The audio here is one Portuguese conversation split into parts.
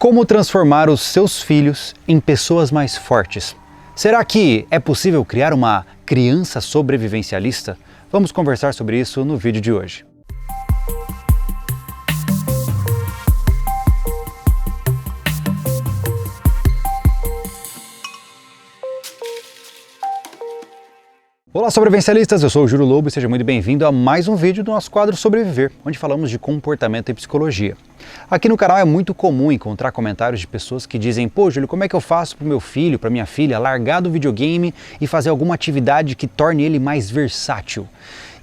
Como transformar os seus filhos em pessoas mais fortes? Será que é possível criar uma criança sobrevivencialista? Vamos conversar sobre isso no vídeo de hoje. Olá, sobrevivencialistas! Eu sou o Júlio Lobo e seja muito bem-vindo a mais um vídeo do nosso quadro Sobreviver, onde falamos de comportamento e psicologia. Aqui no canal é muito comum encontrar comentários de pessoas que dizem: pô, Júlio, como é que eu faço para o meu filho, para minha filha, largar do videogame e fazer alguma atividade que torne ele mais versátil?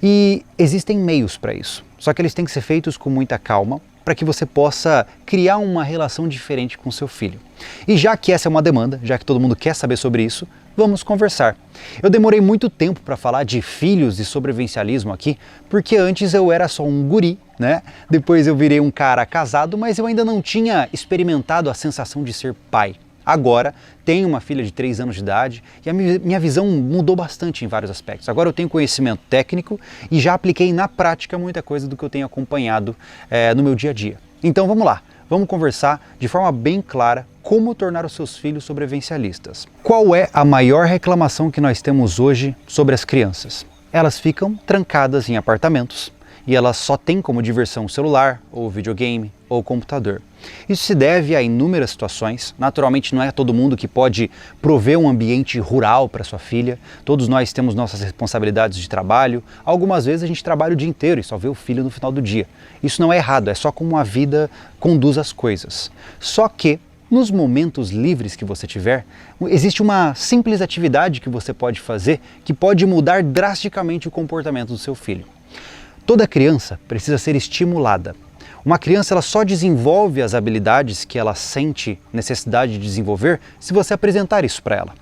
E existem meios para isso, só que eles têm que ser feitos com muita calma, para que você possa criar uma relação diferente com seu filho. E já que essa é uma demanda, já que todo mundo quer saber sobre isso, vamos conversar. Eu demorei muito tempo para falar de filhos e sobrevivencialismo aqui, porque antes eu era só um guri, né? Depois eu virei um cara casado, mas eu ainda não tinha experimentado a sensação de ser pai. Agora tenho uma filha de 3 anos de idade e a minha visão mudou bastante em vários aspectos. Agora eu tenho conhecimento técnico e já apliquei na prática muita coisa do que eu tenho acompanhado no meu dia a dia. Então vamos lá, vamos conversar de forma bem clara como tornar os seus filhos sobrevivencialistas. Qual é a maior reclamação que nós temos hoje sobre as crianças? Elas ficam trancadas em apartamentos e elas só têm como diversão o celular, ou videogame, ou computador. Isso se deve a inúmeras situações. Naturalmente não é todo mundo que pode prover um ambiente rural para sua filha. Todos nós temos nossas responsabilidades de trabalho. Algumas vezes a gente trabalha o dia inteiro e só vê o filho no final do dia. Isso não é errado, é só como a vida conduz as coisas. Só que nos momentos livres que você tiver, existe uma simples atividade que você pode fazer que pode mudar drasticamente o comportamento do seu filho. Toda criança precisa ser estimulada. Uma criança ela só desenvolve as habilidades que ela sente necessidade de desenvolver se você apresentar isso para ela.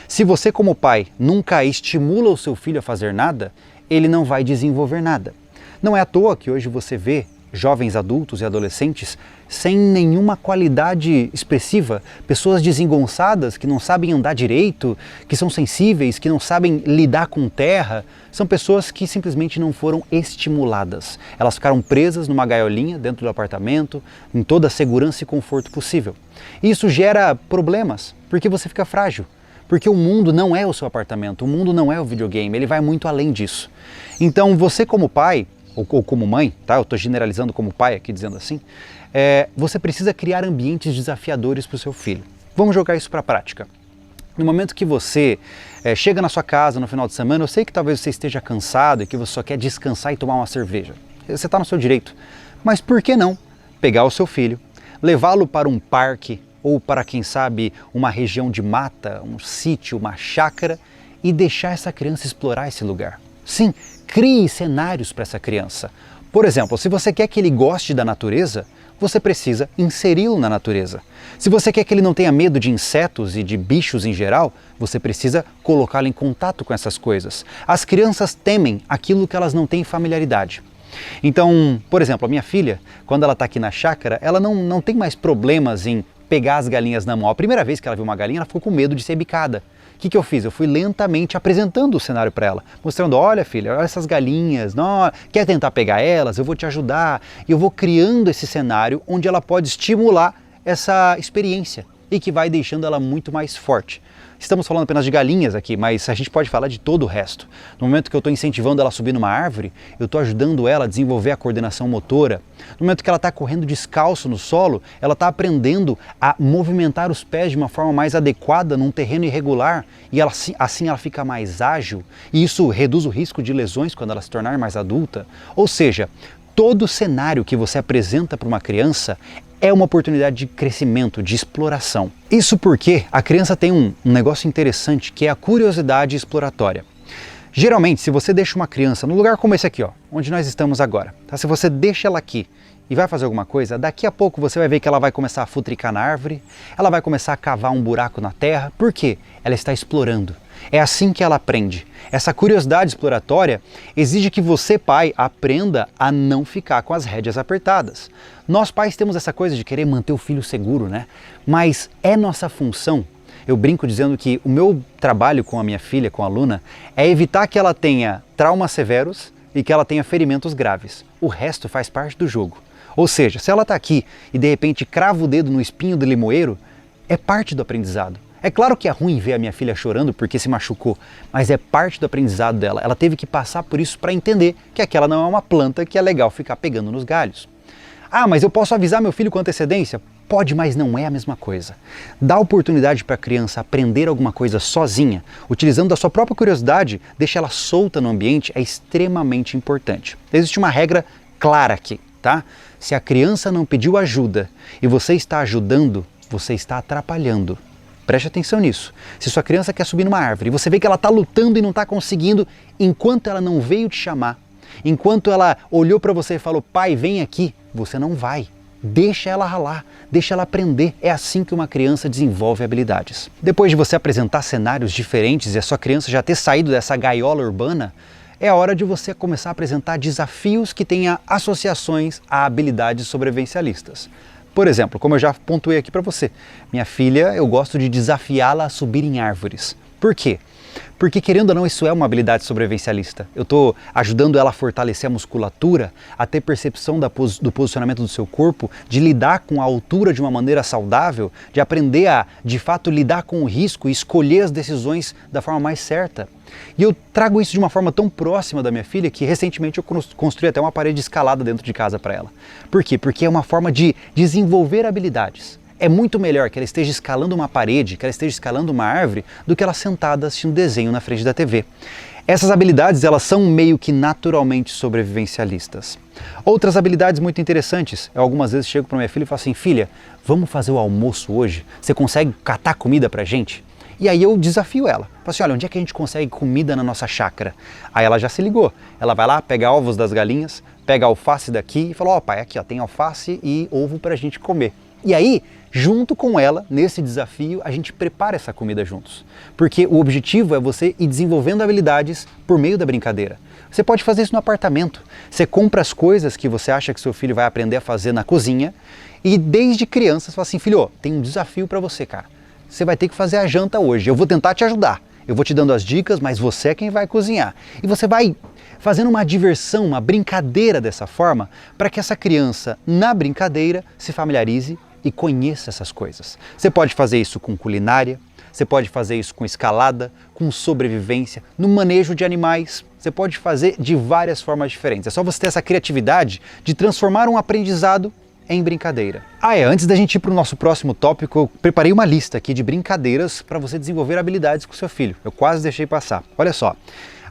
Se você, como pai, nunca estimula o seu filho a fazer nada, ele não vai desenvolver nada. Não é à toa que hoje você vê jovens adultos e adolescentes sem nenhuma qualidade expressiva, pessoas desengonçadas que não sabem andar direito, que são sensíveis, que não sabem lidar com terra, são pessoas que simplesmente não foram estimuladas. Elas ficaram presas numa gaiolinha dentro do apartamento, em toda a segurança e conforto possível. E isso gera problemas, porque você fica frágil. Porque o mundo não é o seu apartamento, o mundo não é o videogame, ele vai muito além disso. Então você como pai, ou como mãe, tá? Eu estou generalizando como pai aqui dizendo assim, você precisa criar ambientes desafiadores para o seu filho. Vamos jogar isso para a prática. No momento que você chega na sua casa no final de semana, eu sei que talvez você esteja cansado e que você só quer descansar e tomar uma cerveja. Você está no seu direito. Mas por que não pegar o seu filho, levá-lo para um parque ou para, quem sabe, uma região de mata, um sítio, uma chácara e deixar essa criança explorar esse lugar? Sim, crie cenários para essa criança. Por exemplo, se você quer que ele goste da natureza, você precisa inseri-lo na natureza. Se você quer que ele não tenha medo de insetos e de bichos em geral, você precisa colocá-lo em contato com essas coisas. As crianças temem aquilo que elas não têm familiaridade. Então, por exemplo, a minha filha, quando ela está aqui na chácara, ela não tem mais problemas em pegar as galinhas na mão. A primeira vez que ela viu uma galinha, ela ficou com medo de ser bicada. O que eu fiz? Eu fui lentamente apresentando o cenário para ela, mostrando: olha filha, olha essas galinhas, não, quer tentar pegar elas? Eu vou te ajudar. E eu vou criando esse cenário onde ela pode estimular essa experiência e que vai deixando ela muito mais forte. Estamos falando apenas de galinhas aqui, mas a gente pode falar de todo o resto. No momento que eu estou incentivando ela a subir numa árvore, eu estou ajudando ela a desenvolver a coordenação motora. No momento que ela está correndo descalço no solo, ela está aprendendo a movimentar os pés de uma forma mais adequada num terreno irregular e assim ela fica mais ágil e isso reduz o risco de lesões quando ela se tornar mais adulta. Ou seja, todo cenário que você apresenta para uma criança é uma oportunidade de crescimento, de exploração. Isso porque a criança tem um negócio interessante que é a curiosidade exploratória. Geralmente, se você deixa uma criança no lugar como esse aqui, ó, onde nós estamos agora, tá? Se você deixa ela aqui e vai fazer alguma coisa, daqui a pouco você vai ver que ela vai começar a futricar na árvore, ela vai começar a cavar um buraco na terra. Por quê? Ela está explorando. É assim que ela aprende. Essa curiosidade exploratória exige que você, pai, aprenda a não ficar com as rédeas apertadas. Nós pais temos essa coisa de querer manter o filho seguro, né? Mas é nossa função. Eu brinco dizendo que o meu trabalho com a minha filha, com a Luna, é evitar que ela tenha traumas severos e que ela tenha ferimentos graves. O resto faz parte do jogo. Ou seja, se ela está aqui e de repente crava o dedo no espinho do limoeiro, é parte do aprendizado. É claro que é ruim ver a minha filha chorando porque se machucou, mas é parte do aprendizado dela. Ela teve que passar por isso para entender que aquela não é uma planta que é legal ficar pegando nos galhos. Ah, mas eu posso avisar meu filho com antecedência? Pode, mas não é a mesma coisa. Dar oportunidade para a criança aprender alguma coisa sozinha, utilizando a sua própria curiosidade, deixa ela solta no ambiente, é extremamente importante. Existe uma regra clara aqui, tá? Se a criança não pediu ajuda e você está ajudando, você está atrapalhando. Preste atenção nisso. Se sua criança quer subir numa árvore e você vê que ela está lutando e não está conseguindo, enquanto ela não veio te chamar, enquanto ela olhou para você e falou, pai, vem aqui, você não vai. Deixa ela ralar, deixa ela aprender. É assim que uma criança desenvolve habilidades. Depois de você apresentar cenários diferentes e a sua criança já ter saído dessa gaiola urbana, é a hora de você começar a apresentar desafios que tenham associações a habilidades sobrevivencialistas. Por exemplo, como eu já pontuei aqui para você, minha filha, eu gosto de desafiá-la a subir em árvores. Por quê? Porque, querendo ou não, isso é uma habilidade sobrevivencialista. Eu estou ajudando ela a fortalecer a musculatura, a ter percepção do posicionamento do seu corpo, de lidar com a altura de uma maneira saudável, de aprender a, de fato, lidar com o risco e escolher as decisões da forma mais certa. E eu trago isso de uma forma tão próxima da minha filha que recentemente eu construí até uma parede escalada dentro de casa para ela. Por quê? Porque é uma forma de desenvolver habilidades. É muito melhor que ela esteja escalando uma parede, que ela esteja escalando uma árvore, do que ela sentada assistindo desenho na frente da TV. Essas habilidades, elas são meio que naturalmente sobrevivencialistas. Outras habilidades muito interessantes, eu algumas vezes chego para minha filha e falo assim, filha, vamos fazer o almoço hoje? Você consegue catar comida pra gente? E aí eu desafio ela. Falo assim, olha, onde é que a gente consegue comida na nossa chácara? Aí ela já se ligou. Ela vai lá, pega ovos das galinhas, pega a alface daqui e fala, ó pai, aqui ó, tem alface e ovo pra gente comer. E aí, junto com ela, nesse desafio, a gente prepara essa comida juntos. Porque o objetivo é você ir desenvolvendo habilidades por meio da brincadeira. Você pode fazer isso no apartamento. Você compra as coisas que você acha que seu filho vai aprender a fazer na cozinha e desde criança você fala assim, filho, tem um desafio para você, cara. Você vai ter que fazer a janta hoje, eu vou tentar te ajudar. Eu vou te dando as dicas, mas você é quem vai cozinhar. E você vai fazendo uma diversão, uma brincadeira dessa forma, para que essa criança, na brincadeira, se familiarize e conheça essas coisas. Você pode fazer isso com culinária, você pode fazer isso com escalada, com sobrevivência, no manejo de animais. Você pode fazer de várias formas diferentes. É só você ter essa criatividade de transformar um aprendizado em brincadeira. Antes da gente ir para o nosso próximo tópico, eu preparei uma lista aqui de brincadeiras para você desenvolver habilidades com seu filho. Eu quase deixei passar. Olha só,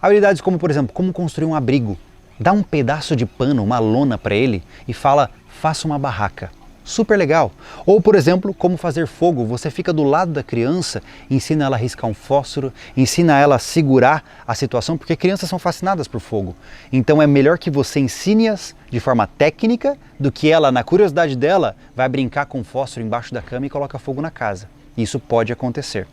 habilidades como, por exemplo, como construir um abrigo. Dá um pedaço de pano, uma lona para ele e fala, faça uma barraca. Super legal. Ou, por exemplo, como fazer fogo. Você fica do lado da criança, ensina ela a riscar um fósforo, ensina ela a segurar a situação, porque crianças são fascinadas por fogo. Então é melhor que você ensine-as de forma técnica do que ela, na curiosidade dela, vai brincar com fósforo embaixo da cama e coloca fogo na casa. Isso pode acontecer.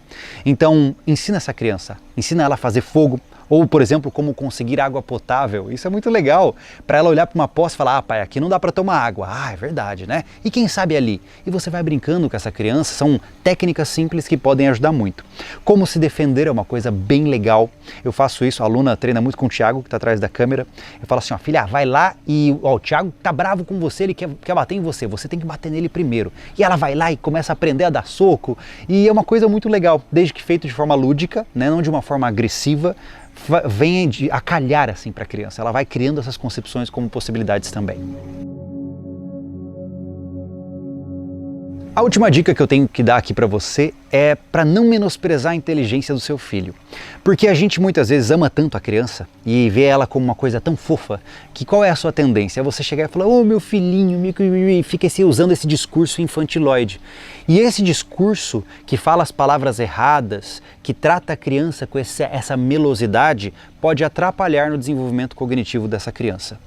Então, ensina essa criança, ensina ela a fazer fogo, ou, por exemplo, como conseguir água potável. Isso é muito legal, para ela olhar para uma poça e falar, pai, aqui não dá para tomar água. É verdade, né? E quem sabe ali? E você vai brincando com essa criança, são técnicas simples que podem ajudar muito. Como se defender é uma coisa bem legal. Eu faço isso, a aluna treina muito com o Thiago, que está atrás da câmera. Eu falo assim, filha, vai lá e o Thiago tá bravo com você, ele quer bater em você, você tem que bater nele primeiro. E ela vai lá e começa a aprender a dar soco, e é uma coisa muito legal, desde que feito de forma lúdica, né, não de uma forma agressiva, vem a calhar assim para a criança, ela vai criando essas concepções como possibilidades também. A última dica que eu tenho que dar aqui para você é para não menosprezar a inteligência do seu filho. Porque a gente muitas vezes ama tanto a criança e vê ela como uma coisa tão fofa, que qual é a sua tendência? É você chegar e falar, ô meu filhinho, e fica usando esse discurso infantiloide. E esse discurso que fala as palavras erradas, que trata a criança com essa melosidade, pode atrapalhar no desenvolvimento cognitivo dessa criança.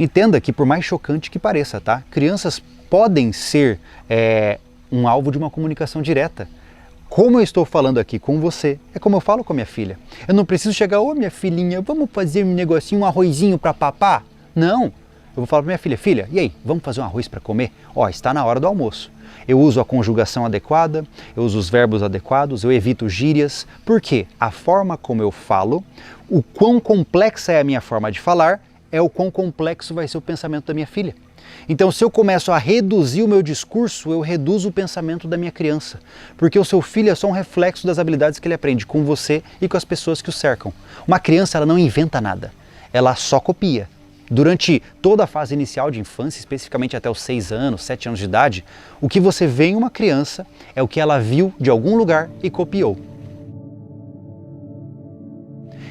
Entenda que por mais chocante que pareça, tá? Crianças podem ser um alvo de uma comunicação direta. Como eu estou falando aqui com você, é como eu falo com a minha filha. Eu não preciso chegar, ô minha filhinha, vamos fazer um negocinho, um arrozinho para papá? Não. Eu vou falar para minha filha, filha, e aí, vamos fazer um arroz para comer? Está na hora do almoço. Eu uso a conjugação adequada, eu uso os verbos adequados, eu evito gírias. Por quê? A forma como eu falo, o quão complexa é a minha forma de falar, é o quão complexo vai ser o pensamento da minha filha. Então, se eu começo a reduzir o meu discurso, eu reduzo o pensamento da minha criança, porque o seu filho é só um reflexo das habilidades que ele aprende com você e com as pessoas que o cercam. Uma criança, ela não inventa nada, ela só copia. Durante toda a fase inicial de infância, especificamente até os 6 anos, 7 anos de idade, o que você vê em uma criança é o que ela viu de algum lugar e copiou.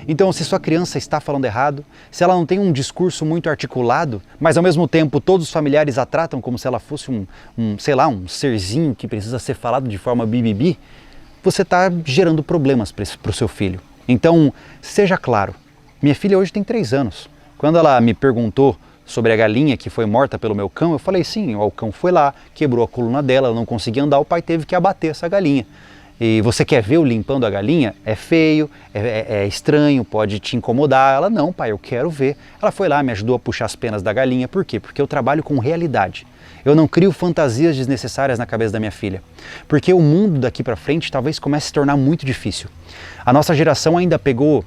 Então, se sua criança está falando errado, se ela não tem um discurso muito articulado, mas ao mesmo tempo todos os familiares a tratam como se ela fosse sei lá, um serzinho que precisa ser falado de forma bibibi, você está gerando problemas para o seu filho. Então, seja claro, minha filha hoje tem 3 anos. Quando ela me perguntou sobre a galinha que foi morta pelo meu cão, eu falei sim, o cão foi lá, quebrou a coluna dela, ela não conseguia andar, o pai teve que abater essa galinha. E você quer ver eu limpando a galinha? É feio, é estranho, pode te incomodar. Ela, não pai, eu quero ver. Ela foi lá, me ajudou a puxar as penas da galinha. Por quê? Porque eu trabalho com realidade. Eu não crio fantasias desnecessárias na cabeça da minha filha. Porque o mundo daqui para frente talvez comece a se tornar muito difícil. A nossa geração ainda pegou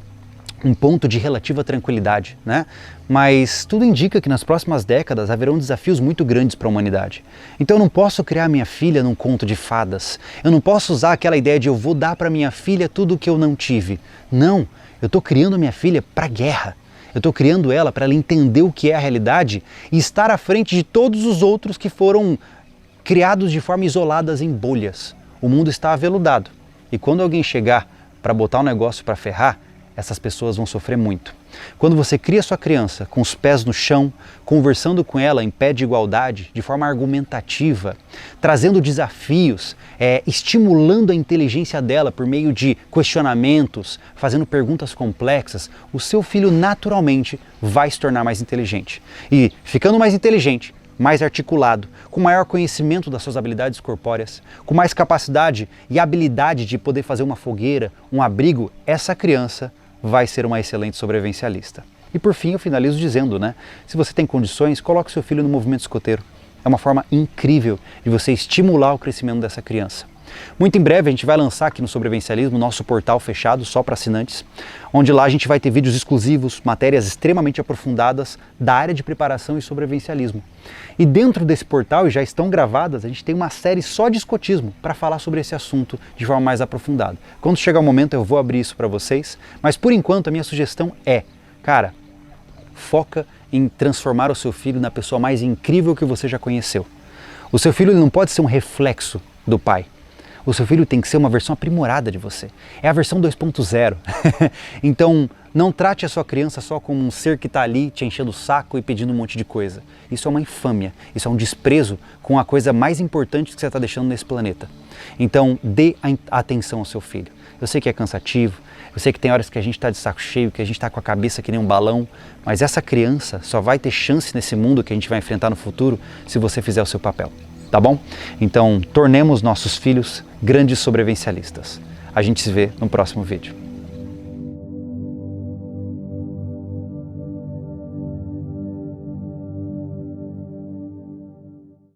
um ponto de relativa tranquilidade, né? Mas tudo indica que nas próximas décadas haverão desafios muito grandes para a humanidade. Então eu não posso criar minha filha num conto de fadas. Eu não posso usar aquela ideia de eu vou dar para minha filha tudo o que eu não tive. Não, eu estou criando minha filha para a guerra. Eu estou criando ela para ela entender o que é a realidade e estar à frente de todos os outros que foram criados de forma isoladas em bolhas. O mundo está aveludado. E quando alguém chegar para botar um negócio para ferrar, essas pessoas vão sofrer muito. Quando você cria sua criança com os pés no chão, conversando com ela em pé de igualdade, de forma argumentativa, trazendo desafios, estimulando a inteligência dela por meio de questionamentos, fazendo perguntas complexas, o seu filho naturalmente vai se tornar mais inteligente. E ficando mais inteligente, mais articulado, com maior conhecimento das suas habilidades corpóreas, com mais capacidade e habilidade de poder fazer uma fogueira, um abrigo, essa criança vai ser uma excelente sobrevivencialista. E por fim eu finalizo dizendo, se você tem condições, coloque seu filho no movimento escoteiro. É uma forma incrível de você estimular o crescimento dessa criança. Muito em breve a gente vai lançar aqui no Sobrevivencialismo nosso portal fechado só para assinantes, onde lá a gente vai ter vídeos exclusivos, matérias extremamente aprofundadas da área de preparação e sobrevivencialismo. E dentro desse portal, e já estão gravadas, a gente tem uma série só de escotismo para falar sobre esse assunto de forma mais aprofundada. Quando chegar o momento eu vou abrir isso para vocês, mas por enquanto a minha sugestão é, cara, foca em transformar o seu filho na pessoa mais incrível que você já conheceu. O seu filho não pode ser um reflexo do pai. O seu filho tem que ser uma versão aprimorada de você. É a versão 2.0. Então, não trate a sua criança só como um ser que está ali te enchendo o saco e pedindo um monte de coisa. Isso é uma infâmia, isso é um desprezo com a coisa mais importante que você está deixando nesse planeta. Então, dê atenção ao seu filho. Eu sei que é cansativo, eu sei que tem horas que a gente está de saco cheio, que a gente está com a cabeça que nem um balão, mas essa criança só vai ter chance nesse mundo que a gente vai enfrentar no futuro se você fizer o seu papel. Tá bom? Então, tornemos nossos filhos grandes sobrevivencialistas. A gente se vê no próximo vídeo.